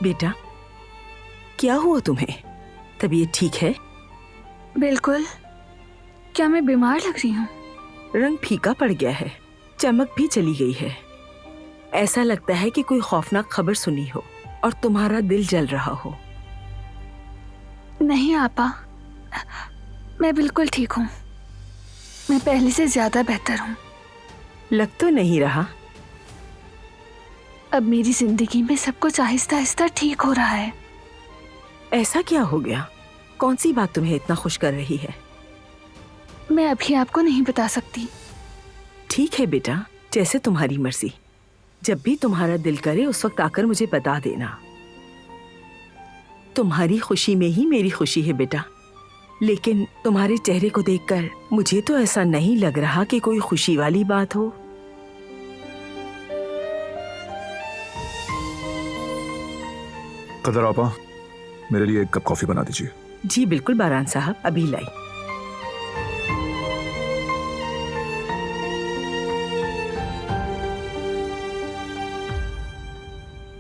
बेटा, क्या हुआ तुम्हें? तबीयत ठीक है? बिल्कुल। क्या मैं बीमार लग रही हूँ? रंग फीका पड़ गया है, चमक भी चली गई है। ऐसा लगता है कि कोई खौफनाक खबर सुनी हो और तुम्हारा दिल जल रहा हो। नहीं आपा, मैं बिल्कुल ठीक हूँ। मैं पहले से ज्यादा बेहतर हूँ। लग तो नहीं रहा। अब मेरी जिंदगी में सब कुछ आहिस्ता आहिस्ता ठीक हो रहा है। ऐसा क्या हो गया? कौन सी बात तुम्हें इतना खुश कर रही है? मैं अभी आपको नहीं बता सकती। ठीक है बेटा, जैसे तुम्हारी मर्जी। जब भी तुम्हारा दिल करे उस वक्त आकर मुझे बता देना। तुम्हारी खुशी में ही मेरी खुशी है बेटा। लेकिन तुम्हारे चेहरे को देखकर मुझे तो ऐसा नहीं लग रहा कि कोई खुशी वाली बात हो। कदर आपा, मेरे लिए एक कप कॉफी बना दीजिए। जी बिल्कुल बारान साहब, अभी लाई।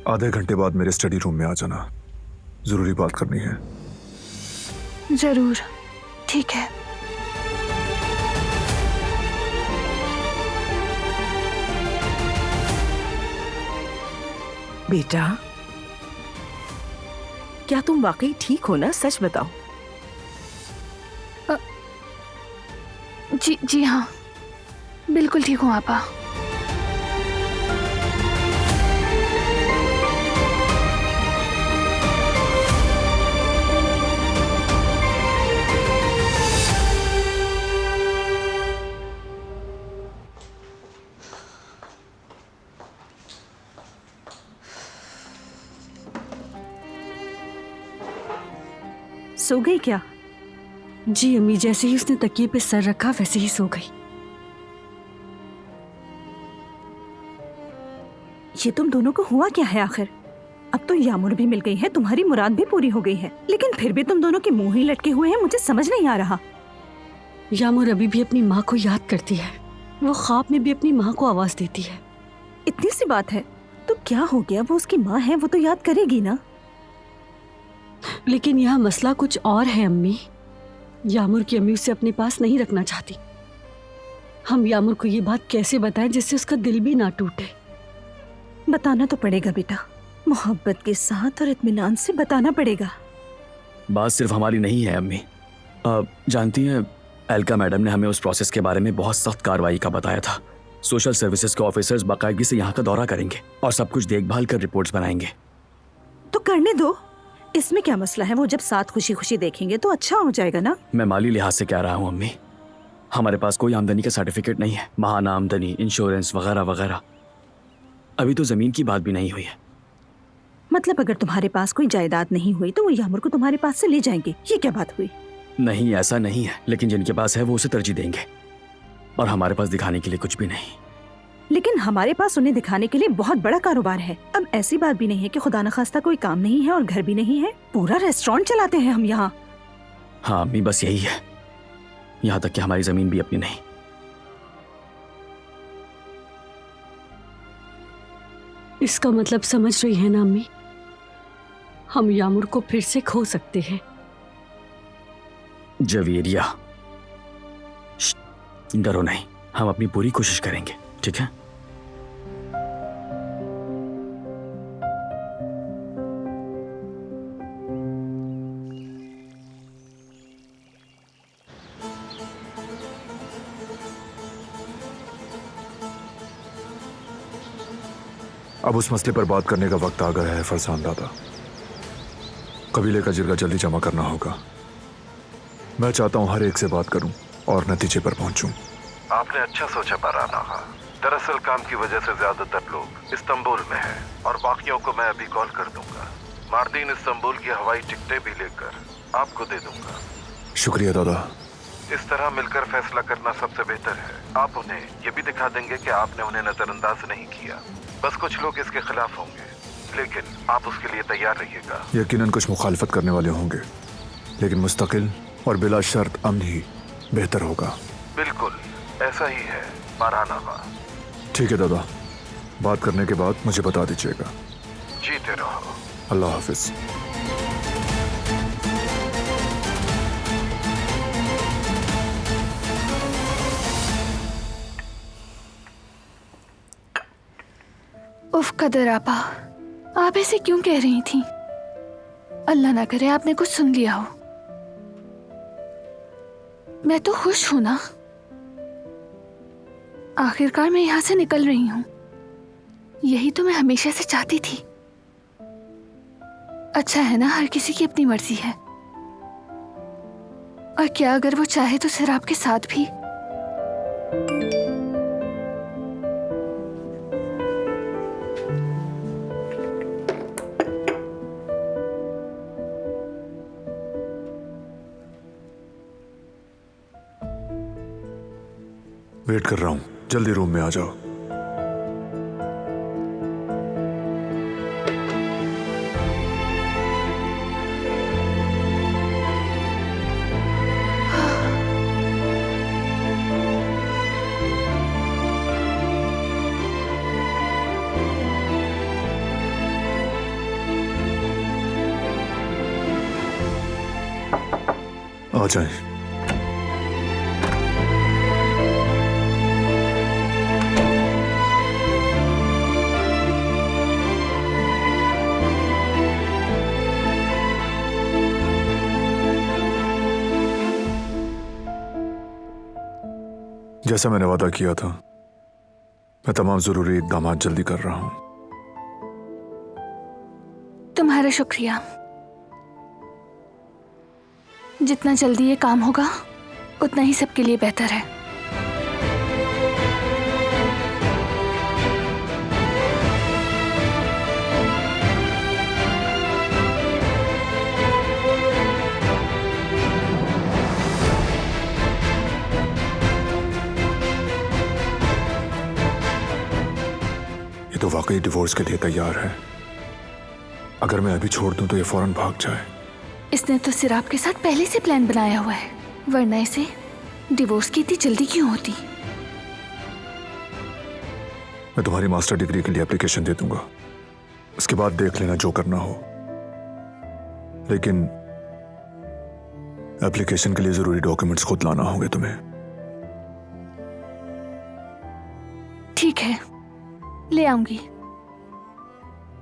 आधे घंटे बाद मेरे स्टडी रूम में आ जाना, जरूरी बात करनी है। जरूर, ठीक है। बेटा, क्या तुम वाकई ठीक हो ना? सच बताओ। जी हाँ, बिल्कुल ठीक हूँ आपा। सो गई क्या? जी अम्मी, जैसे ही उसने तकिए पे सर रखा वैसे ही सो गई। ये तुम दोनों को हुआ क्या है आखिर? अब तो यामुर भी मिल गई है, तुम्हारी मुराद भी पूरी हो गई है, लेकिन फिर भी तुम दोनों के मुंह ही लटके हुए हैं। मुझे समझ नहीं आ रहा। यामुर अभी भी अपनी माँ को याद करती है। वो ख्वाब में भी अपनी माँ को आवाज देती है। इतनी सी बात है तो क्या हो गया? वो उसकी माँ है, वो तो याद करेगी ना। लेकिन यह मसला कुछ और है अम्मी। यामुर की अम्मी उसे अपने पास नहीं रखना चाहती। हम यामुर को ये बात कैसे बताएं जिससे उसका दिल भी ना टूटे? बताना तो पड़ेगा बेटा, मोहब्बत के साथ और इत्मीनान से बताना पड़ेगा। बात सिर्फ हमारी नहीं है अम्मी। जानती हैं, एल्का मैडम ने हमें उस प्रोसेस के बारे में बहुत सख्त कार्रवाई का बताया था। सोशल सर्विसेज के ऑफिसर्स बाकायदगी से यहाँ का दौरा करेंगे और सब कुछ देखभाल कर रिपोर्ट्स बनाएंगे। तो करने दो, इसमें क्या मसला है? वो जब साथ खुशी खुशी देखेंगे तो अच्छा हो जाएगा ना। मैं माली लिहाज से कह रहा हूँ अम्मी, हमारे पास कोई आमदनी का सर्टिफिकेट नहीं है। महाना आमदनी, इंश्योरेंस वगैरह वगैरह। अभी तो जमीन की बात भी नहीं हुई है। मतलब अगर तुम्हारे पास कोई जायदाद नहीं हुई तो वो यामुर को तुम्हारे पास से ले जाएंगे, ये क्या बात हुई? नहीं, ऐसा नहीं है, लेकिन जिनके पास है वो उसे तरजीह देंगे और हमारे पास दिखाने के लिए कुछ भी नहीं। लेकिन हमारे पास उन्हें दिखाने के लिए बहुत बड़ा कारोबार है। अब ऐसी बात भी नहीं है कि खुदा न खास्ता कोई काम नहीं है और घर भी नहीं है। पूरा रेस्टोरेंट चलाते हैं हम यहाँ। हाँ अम्मी, बस यही है। यहाँ तक कि हमारी जमीन भी अपनी नहीं। इसका मतलब समझ रही है ना अम्मी, हम यामुर को फिर से खो सकते हैं। जवेरिया, डरो नहीं, हम अपनी पूरी कोशिश करेंगे, ठीक है? अब उस मसले पर बात करने का वक्त आ गया है फरसान दादा। कबीले का जिरगा जल्दी जमा करना होगा। मैं चाहता हूं हर एक से बात करूं और नतीजे पर पहुंचूं। आपने अच्छा सोचा बारान आगा। दरअसल काम की वजह से ज्यादातर लोग इस्तांबुल में हैं और बाकियों को मैं अभी कॉल कर दूंगा। मार्दीन इस्तांबुल की हवाई टिकटें भी लेकर आपको दे दूंगा। शुक्रिया दादा। इस तरह मिलकर फैसला करना सबसे बेहतर है। आप उन्हें ये भी दिखा देंगे कि आपने उन्हें नजरअंदाज नहीं किया। बस कुछ लोग इसके खिलाफ होंगे, लेकिन आप उसके लिए तैयार रहिएगा। यकीनन कुछ मुखालफत करने वाले होंगे, लेकिन मुस्तकिल और बिला शर्त अमन ही बेहतर होगा। बिल्कुल ऐसा ही है बारान आगा। ठीक है दादा, बात करने के बाद मुझे बता दीजिएगा। जीते रहो। अल्लाह हाफिज। उफ कदर आपा, आप ऐसे क्यों कह रही थी? अल्लाह ना करे आपने कुछ सुन लिया हो। मैं तो खुश हूं ना, आखिरकार मैं यहां से निकल रही हूं। यही तो मैं हमेशा से चाहती थी। अच्छा है ना, हर किसी की अपनी मर्जी है। और क्या अगर वो चाहे तो सिर्फ आपके साथ भी। वेट कर रहा हूं, जल्दी रूम में आ जाओ। आ जाए। जैसा मैंने वादा किया था, मैं तमाम जरूरी इकदाम जल्दी कर रहा हूं। तुम्हारा शुक्रिया। जितना जल्दी ये काम होगा उतना ही सबके लिए बेहतर है। ये तो वाकई डिवोर्स के लिए तैयार है। अगर मैं अभी छोड़ दूं तो ये फौरन भाग जाए। इसने तो सिराप के साथ पहले से प्लान बनाया हुआ है, वरना इसे डिवोर्स की इतनी जल्दी क्यों होती? मैं तुम्हारी मास्टर डिग्री के लिए एप्लीकेशन दे दूंगा, उसके बाद देख लेना जो करना हो। लेकिन एप्लीकेशन के लिए जरूरी डॉक्यूमेंट्स खुद लाना होंगे तुम्हें। ठीक है, ले आऊंगी।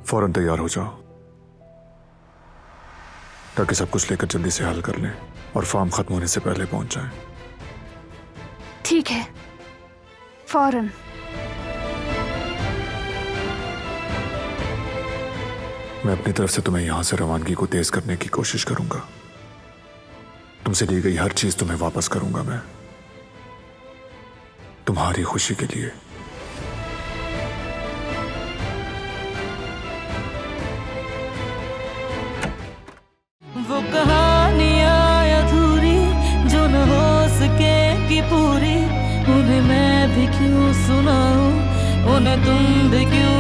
फौरन तैयार हो जाओ ताकि सब कुछ लेकर जल्दी से हल कर लें और फॉर्म खत्म होने से पहले पहुंच जाएं। ठीक है, फौरन। मैं अपनी तरफ से तुम्हें यहां से रवानगी को तेज करने की कोशिश करूंगा। तुमसे ली गई हर चीज तुम्हें वापस करूंगा मैं, तुम्हारी खुशी के लिए। वो कहानियाँ अधूरी जो न हो सकेगी पूरी, उन्हें मैं भी क्यों सुनाऊं, उन्हें तुम भी क्यों